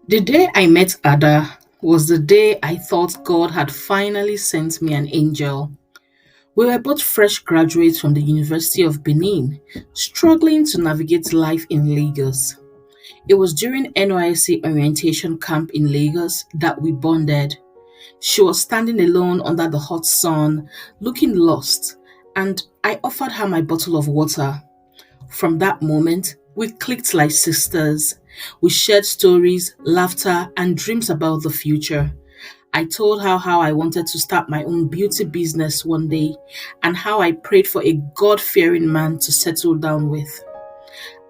The day I met Ada was the day I thought God had finally sent me an angel. We were both fresh graduates from the University of Benin, struggling to navigate life in Lagos. It was during NYC orientation camp in Lagos that we bonded. She was standing alone under the hot sun, looking lost, and I offered her my bottle of water. From that moment, we clicked like sisters. We shared stories, laughter, and dreams about the future. I told her how I wanted to start my own beauty business one day and how I prayed for a God fearing man to settle down with.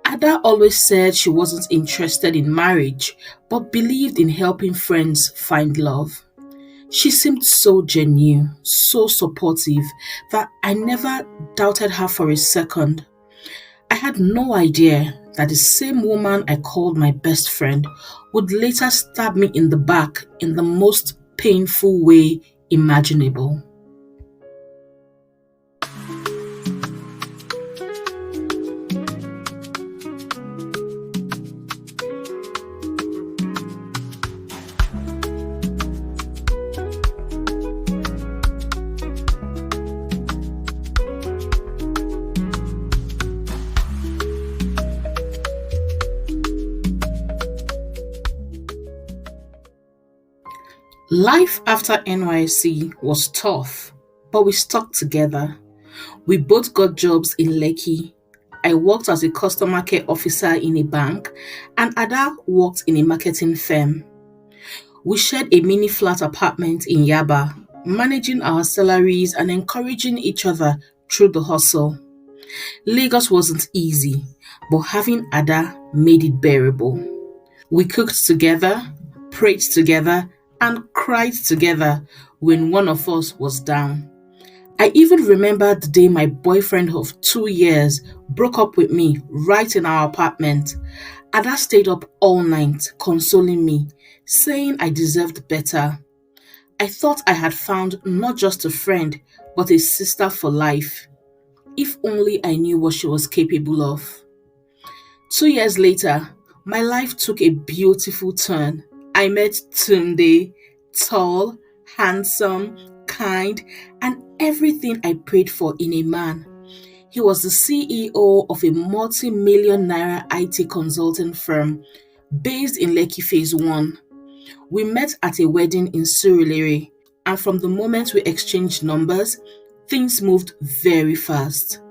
Ada always said she wasn't interested in marriage but believed in helping friends find love. She seemed so genuine, so supportive that I never doubted her for a second. I had no idea that the same woman I called my best friend would later stab me in the back in the most painful way imaginable. Life after NYC was tough, but we stuck together. We both got jobs in Lekki. I worked as a customer care officer in a bank, and Ada worked in a marketing firm. We shared a mini flat apartment in Yaba, managing our salaries and encouraging each other through the hustle. Lagos wasn't easy, but having Ada made it bearable. We cooked together, prayed together, and cried together when one of us was down. I even remember the day my boyfriend of 2 years broke up with me right in our apartment. Ada stayed up all night consoling me, saying I deserved better. I thought I had found not just a friend, but a sister for life. If only I knew what she was capable of. 2 years later, my life took a beautiful turn. I met Tunde, tall, handsome, kind, and everything I prayed for in a man. He was the CEO of a multi-million naira IT consulting firm based in Lekki Phase 1. We met at a wedding in Surulere, and from the moment we exchanged numbers, things moved very fast.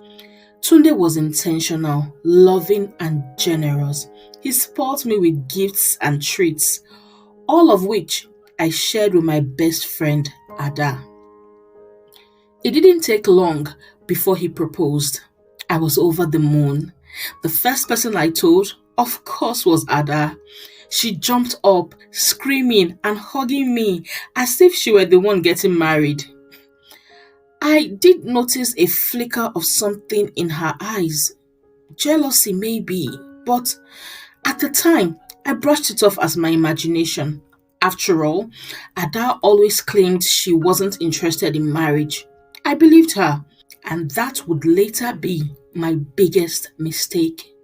Tunde was intentional, loving, and generous. He spoilt me with gifts and treats, all of which I shared with my best friend, Ada. It didn't take long before he proposed. I was over the moon. The first person I told, of course, was Ada. She jumped up, screaming and hugging me as if she were the one getting married. I did notice a flicker of something in her eyes. Jealousy, maybe, but at the time, I brushed it off as my imagination. After all, Ada always claimed she wasn't interested in marriage. I believed her, and that would later be my biggest mistake.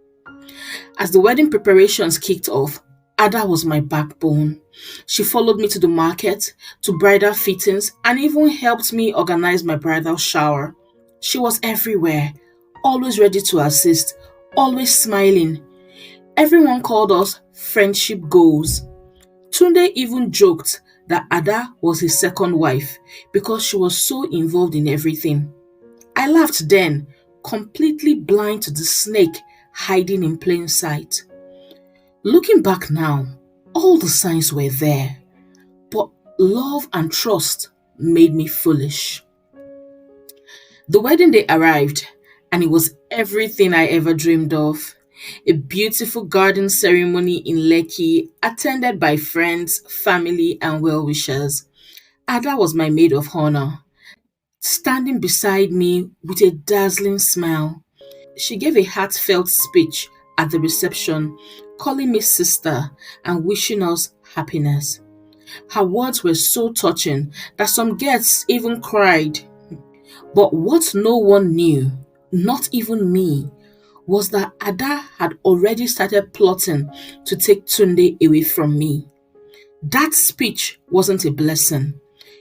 As the wedding preparations kicked off, Ada was my backbone. She followed me to the market, to bridal fittings, and even helped me organize my bridal shower. She was everywhere, always ready to assist, always smiling. Everyone called us friendship goals. Tunde even joked that Ada was his second wife because she was so involved in everything. I laughed then, completely blind to the snake hiding in plain sight. Looking back now, all the signs were there, but love and trust made me foolish. The wedding day arrived, and it was everything I ever dreamed of. A beautiful garden ceremony in Lekki, attended by friends, family, and well-wishers. Ada was my maid of honor, standing beside me with a dazzling smile. She gave a heartfelt speech at the reception, calling me sister and wishing us happiness. Her words were so touching that some guests even cried. But what no one knew, not even me, was that Ada had already started plotting to take Tunde away from me. That speech wasn't a blessing.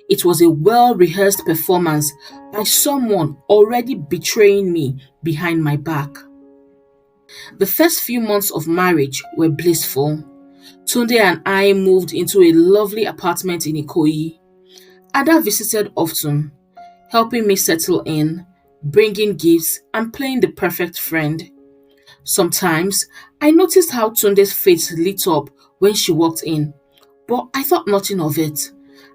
It was a well-rehearsed performance by someone already betraying me behind my back. The first few months of marriage were blissful. Tunde and I moved into a lovely apartment in Ikoyi. Ada visited often, helping me settle in, bringing gifts, and playing the perfect friend. Sometimes I noticed how Tunde's face lit up when she walked in, but I thought nothing of it.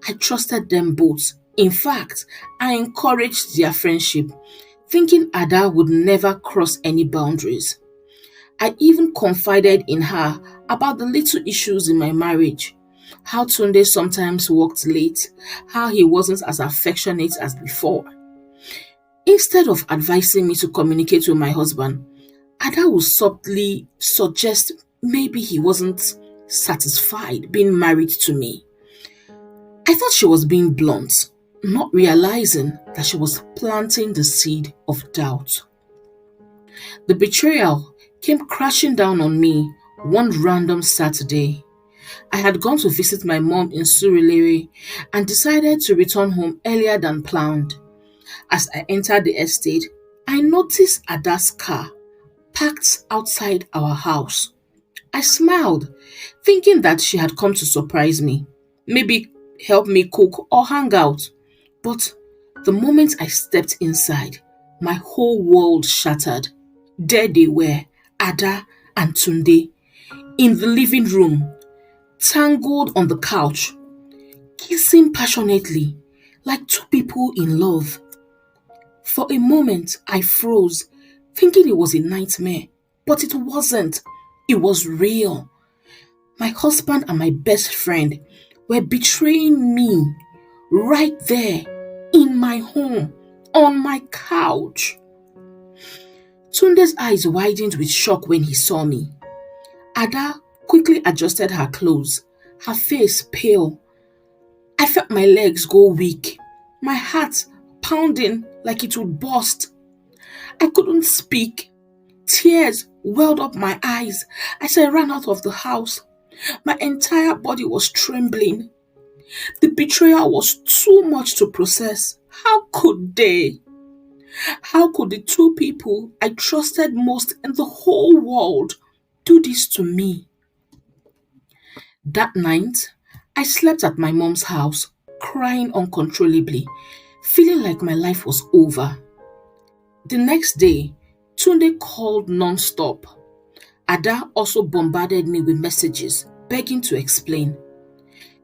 I trusted them both. In fact, I encouraged their friendship, thinking Ada would never cross any boundaries. I even confided in her about the little issues in my marriage. How Tunde sometimes worked late, how he wasn't as affectionate as before. Instead of advising me to communicate with my husband, Ada would subtly suggest maybe he wasn't satisfied being married to me. I thought she was being blunt, not realizing that she was planting the seed of doubt. The betrayal came crashing down on me one random Saturday. I had gone to visit my mom in Surulere and decided to return home earlier than planned. As I entered the estate, I noticed Ada's car parked outside our house. I smiled, thinking that she had come to surprise me, maybe help me cook or hang out. But the moment I stepped inside, my whole world shattered. There they were, Ada and Tunde, in the living room, tangled on the couch, kissing passionately, like two people in love. For a moment, I froze, thinking it was a nightmare, but it wasn't. It was real. My husband and my best friend were betraying me right there in my home, on my couch. Tunde's eyes widened with shock when he saw me. Ada quickly adjusted her clothes, her face pale. I felt my legs go weak, my heart pounding like it would burst. I couldn't speak. Tears welled up my eyes as I ran out of the house. My entire body was trembling. The betrayal was too much to process. How could they? How could the two people I trusted most in the whole world do this to me? That night, I slept at my mom's house, crying uncontrollably, feeling like my life was over. The next day, Tunde called non-stop. Ada also bombarded me with messages, begging to explain.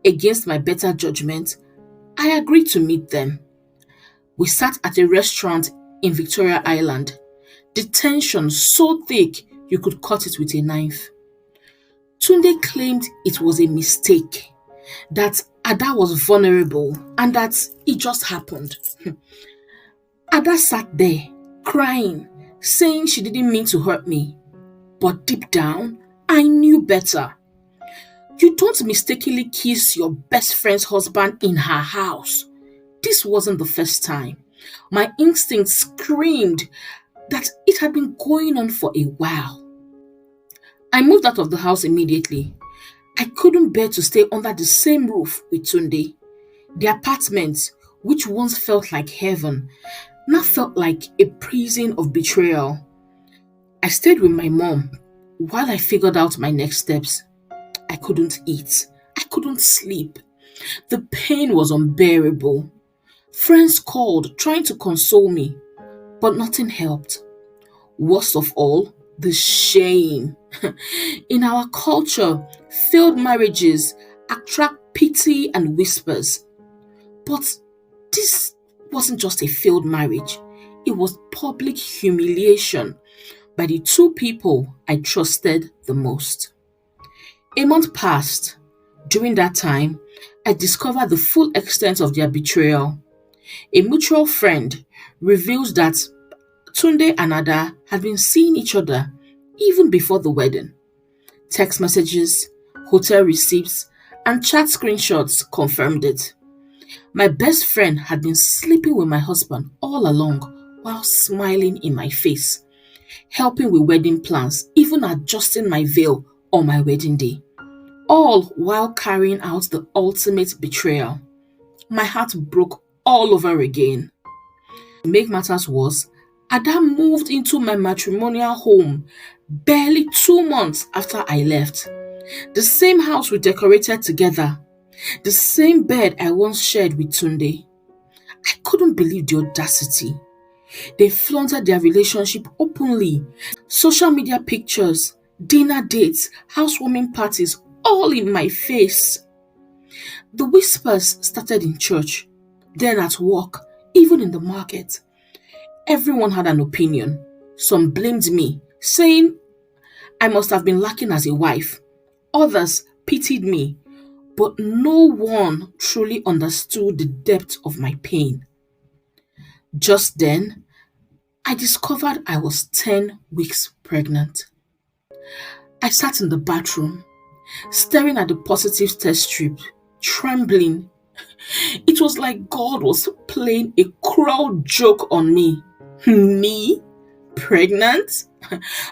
Against my better judgment, I agreed to meet them. We sat at a restaurant in Victoria Island. The tension so thick you could cut it with a knife. Tunde claimed it was a mistake, that Ada was vulnerable and that it just happened. Ada sat there, crying, saying she didn't mean to hurt me. But deep down, I knew better. You don't mistakenly kiss your best friend's husband in her house. This wasn't the first time. My instinct screamed that it had been going on for a while. I moved out of the house immediately. I couldn't bear to stay under the same roof with Tunde. The apartment, which once felt like heaven, now felt like a prison of betrayal. I stayed with my mom while I figured out my next steps. I couldn't eat. I couldn't sleep. The pain was unbearable. Friends called, trying to console me, but nothing helped. Worst of all, the shame. In our culture, failed marriages attract pity and whispers. But this wasn't just a failed marriage. It was public humiliation by the two people I trusted the most. A month passed. During that time, I discovered the full extent of their betrayal. A mutual friend reveals that Tunde and Ada had been seeing each other even before the wedding. Text messages, hotel receipts, and chat screenshots confirmed it. My best friend had been sleeping with my husband all along while smiling in my face, helping with wedding plans, even adjusting my veil on my wedding day. all while carrying out the ultimate betrayal. My heart broke all over again. To make matters worse, Ada moved into my matrimonial home barely 2 months after I left. The same house we decorated together, the same bed I once shared with Tunde. I couldn't believe the audacity. They flaunted their relationship openly. Social media pictures, dinner dates, housewarming parties, all in my face. The whispers started in church, then at work, even in the market. Everyone had an opinion. Some blamed me, saying I must have been lacking as a wife. Others pitied me, but no one truly understood the depth of my pain. Just then, I discovered I was 10 weeks pregnant. I sat in the bathroom, staring at the positive test strip, trembling. It was like God was playing a cruel joke on me. Me? Pregnant?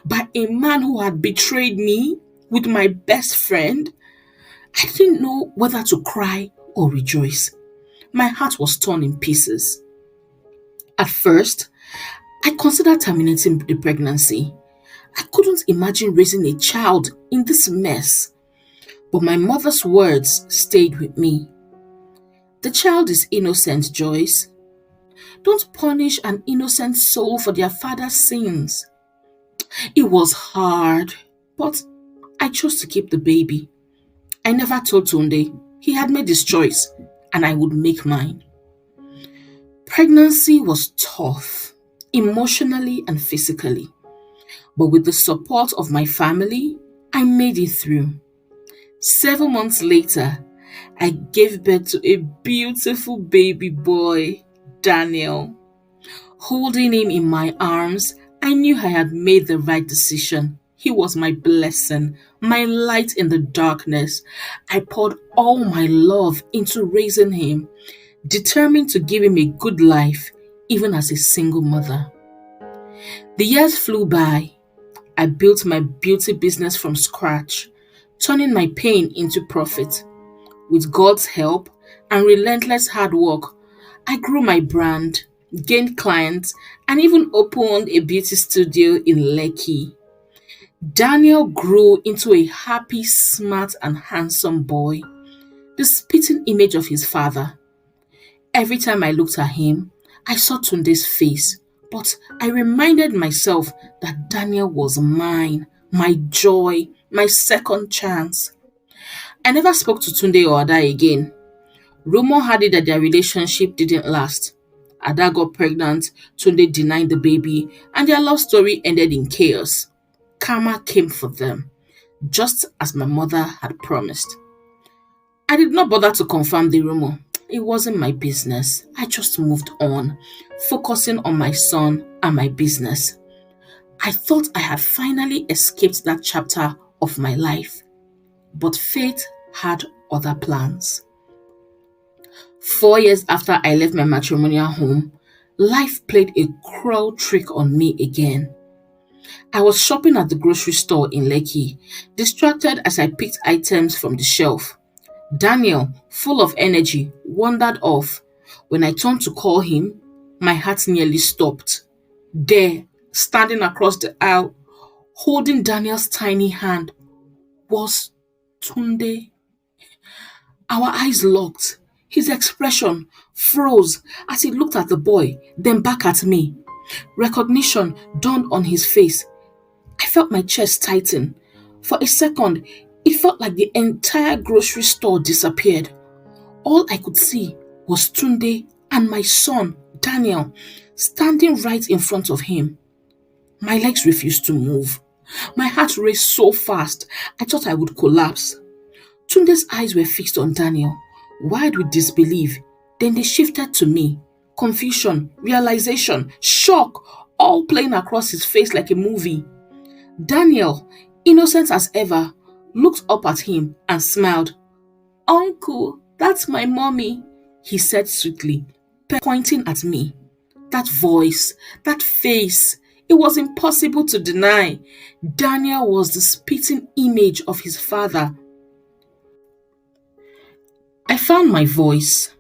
By a man who had betrayed me with my best friend? I didn't know whether to cry or rejoice. My heart was torn in pieces. At first, I considered terminating the pregnancy. I couldn't imagine raising a child in this mess. But my mother's words stayed with me. The child is innocent, Joyce. Don't punish an innocent soul for their father's sins. It was hard, but I chose to keep the baby. I never told Tunde. He had made his choice, and I would make mine. Pregnancy was tough, emotionally and physically. But with the support of my family, I made it through. 7 months later, I gave birth to a beautiful baby boy, Daniel. Holding him in my arms, I knew I had made the right decision. He was my blessing, my light in the darkness. I poured all my love into raising him, determined to give him a good life, even as a single mother. The years flew by. I built my beauty business from scratch, turning my pain into profit. With God's help and relentless hard work, I grew my brand, gained clients, and even opened a beauty studio in Lekki. Daniel grew into a happy, smart, and handsome boy, the spitting image of his father. Every time I looked at him, I saw Tunde's face, but I reminded myself that Daniel was mine, my joy, my second chance. I never spoke to Tunde or Ada again. Rumor had it that their relationship didn't last. Ada got pregnant, Tunde denied the baby, and their love story ended in chaos. Karma came for them, just as my mother had promised. I did not bother to confirm the rumor. It wasn't my business. I just moved on, focusing on my son and my business. I thought I had finally escaped that chapter of my life, but fate had other plans. 4 years after I left my matrimonial home, life played a cruel trick on me again. I was shopping at the grocery store in Lekki, distracted as I picked items from the shelf. Daniel, full of energy, wandered off. When I turned to call him, my heart nearly stopped. There, standing across the aisle, holding Daniel's tiny hand, was Tunde. Our eyes locked. His expression froze as he looked at the boy, then back at me. Recognition dawned on his face. I felt my chest tighten. For a second, it felt like the entire grocery store disappeared. All I could see was Tunde and my son, Daniel, standing right in front of him. My legs refused to move. My heart raced so fast, I thought I would collapse. Tunde's eyes were fixed on Daniel, wide with disbelief. Then they shifted to me. Confusion, realization, shock, all playing across his face like a movie. Daniel, innocent as ever, looked up at him and smiled. "Uncle, that's my mommy," he said sweetly, pointing at me. That voice, that face, it was impossible to deny. Daniel was the spitting image of his father. I found my voice.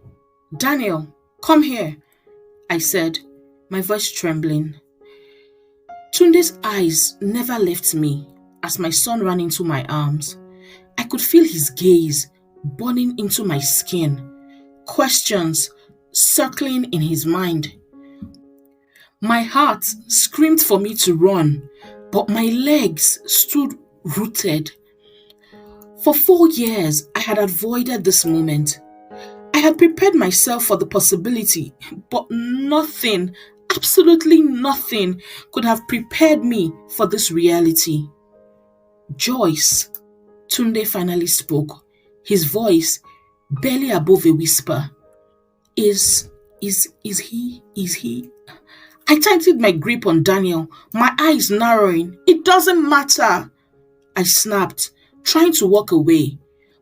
Daniel, come here, I said, my voice trembling. Tunde's eyes never left me as my son ran into my arms. I could feel his gaze burning into my skin, questions circling in his mind. My heart screamed for me to run, but my legs stood rooted. For 4 years, I had avoided this moment. I had prepared myself for the possibility, but nothing, absolutely nothing, could have prepared me for this reality. Joyce, Tunde finally spoke, his voice barely above a whisper. Is he? I tightened my grip on Daniel, my eyes narrowing. It doesn't matter, I snapped, trying to walk away.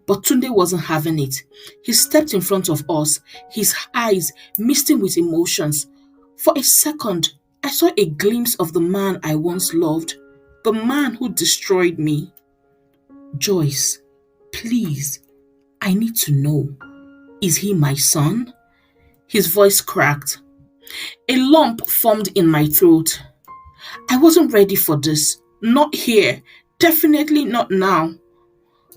But Tunde wasn't having it. He stepped in front of us, his eyes misting with emotions. For a second, I saw a glimpse of the man I once loved, the man who destroyed me. Joyce, please, I need to know. Is he my son? His voice cracked. A lump formed in my throat. I wasn't ready for this. Not here. Definitely not now.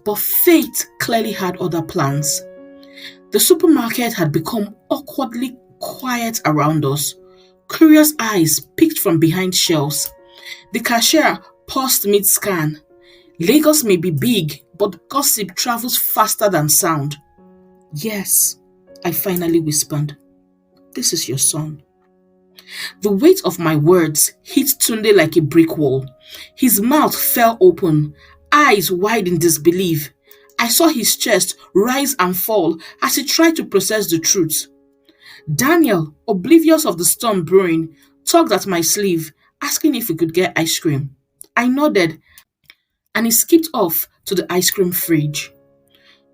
But fate clearly had other plans. The supermarket had become awkwardly quiet around us. Curious eyes peeked from behind shelves. The cashier paused mid-scan. Lagos may be big, but gossip travels faster than sound. Yes, I finally whispered. This is your son. The weight of my words hit Tunde like a brick wall. His mouth fell open, eyes wide in disbelief. I saw his chest rise and fall as he tried to process the truth. Daniel, oblivious of the storm brewing, tugged at my sleeve, asking if we could get ice cream. I nodded, and he skipped off to the ice cream fridge.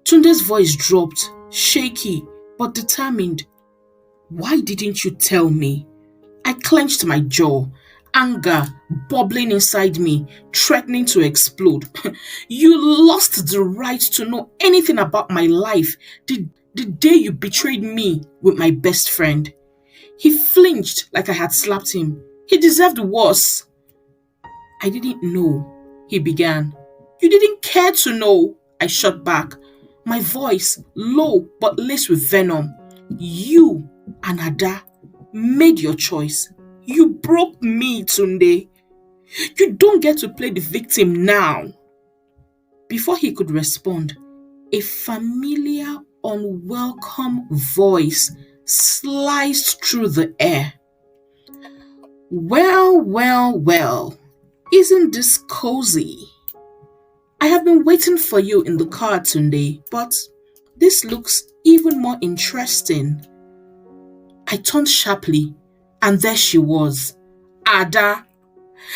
Tunde's voice dropped, shaky but determined. Why didn't you tell me? I clenched my jaw, anger bubbling inside me, threatening to explode. You lost the right to know anything about my life the day you betrayed me with my best friend. He flinched like I had slapped him. He deserved worse. I didn't know, he began. You didn't care to know, I shot back, my voice low but laced with venom. You and Ada made your choice. You broke me, Tunde. You don't get to play the victim now. Before he could respond, a familiar, unwelcome voice sliced through the air. Well, isn't this cozy? I have been waiting for you in the car, Tunde, but this looks even more interesting. I turned sharply, and there she was, Ada,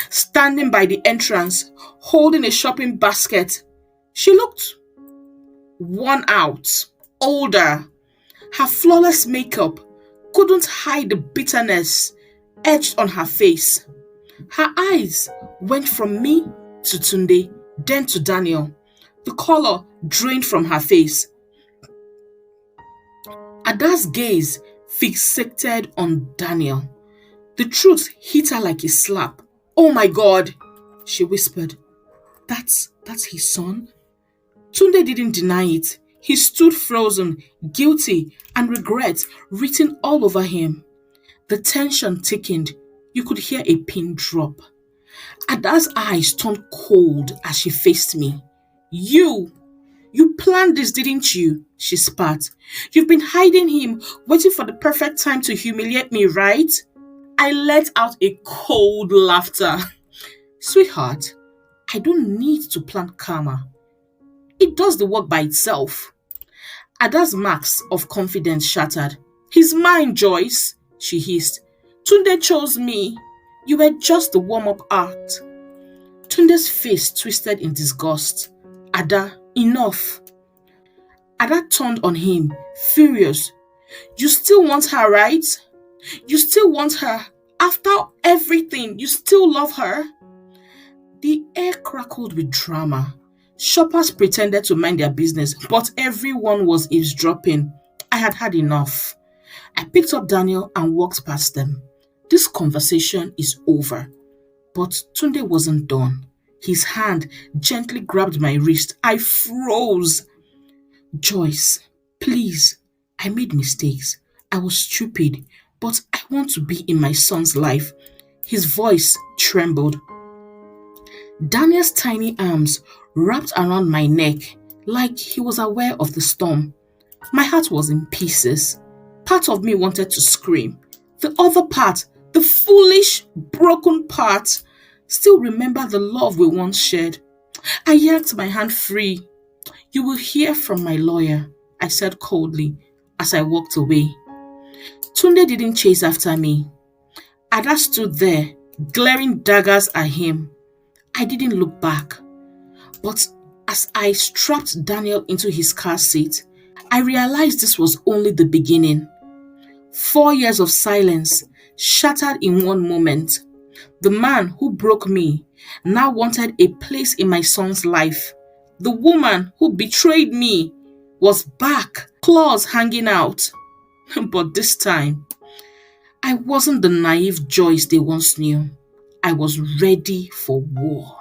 standing by the entrance, holding a shopping basket. She looked worn out, older. Her flawless makeup couldn't hide the bitterness etched on her face. Her eyes went from me to Tunde, then to Daniel. The color drained from her face. Ada's gaze fixated on Daniel. The truth hit her like a slap. Oh my God, she whispered. That's his son? Tunde didn't deny it. He stood frozen, guilty, and regret written all over him. The tension thickened. You could hear a pin drop. Ada's eyes turned cold as she faced me. You planned this, didn't you? She spat. You've been hiding him, waiting for the perfect time to humiliate me, right? I let out a cold laughter. Sweetheart, I don't need to plant karma. It does the work by itself. Ada's marks of confidence shattered. He's mine, Joyce, she hissed. Tunde chose me. You were just the warm-up act. Tunde's face twisted in disgust. Ada, enough. Ada turned on him, furious. You still want her, right? You still want her. After everything, you still love her? The air crackled with drama. Shoppers pretended to mind their business, but everyone was eavesdropping. I had had enough. I picked up Daniel and walked past them. This conversation is over. But Tunde wasn't done. His hand gently grabbed my wrist. I froze. Joyce, please. I made mistakes. I was stupid, but I want to be in my son's life. His voice trembled. Daniel's tiny arms wrapped around my neck like he was aware of the storm. My heart was in pieces. Part of me wanted to scream. The other part, the foolish, broken part, still remembered the love we once shared. I yanked my hand free. You will hear from my lawyer, I said coldly as I walked away. Tunde didn't chase after me. Ada stood there, glaring daggers at him. I didn't look back. But as I strapped Daniel into his car seat, I realized this was only the beginning. 4 years of silence, shattered in one moment. The man who broke me now wanted a place in my son's life. The woman who betrayed me was back, claws hanging out. But this time, I wasn't the naive Joyce they once knew. I was ready for war.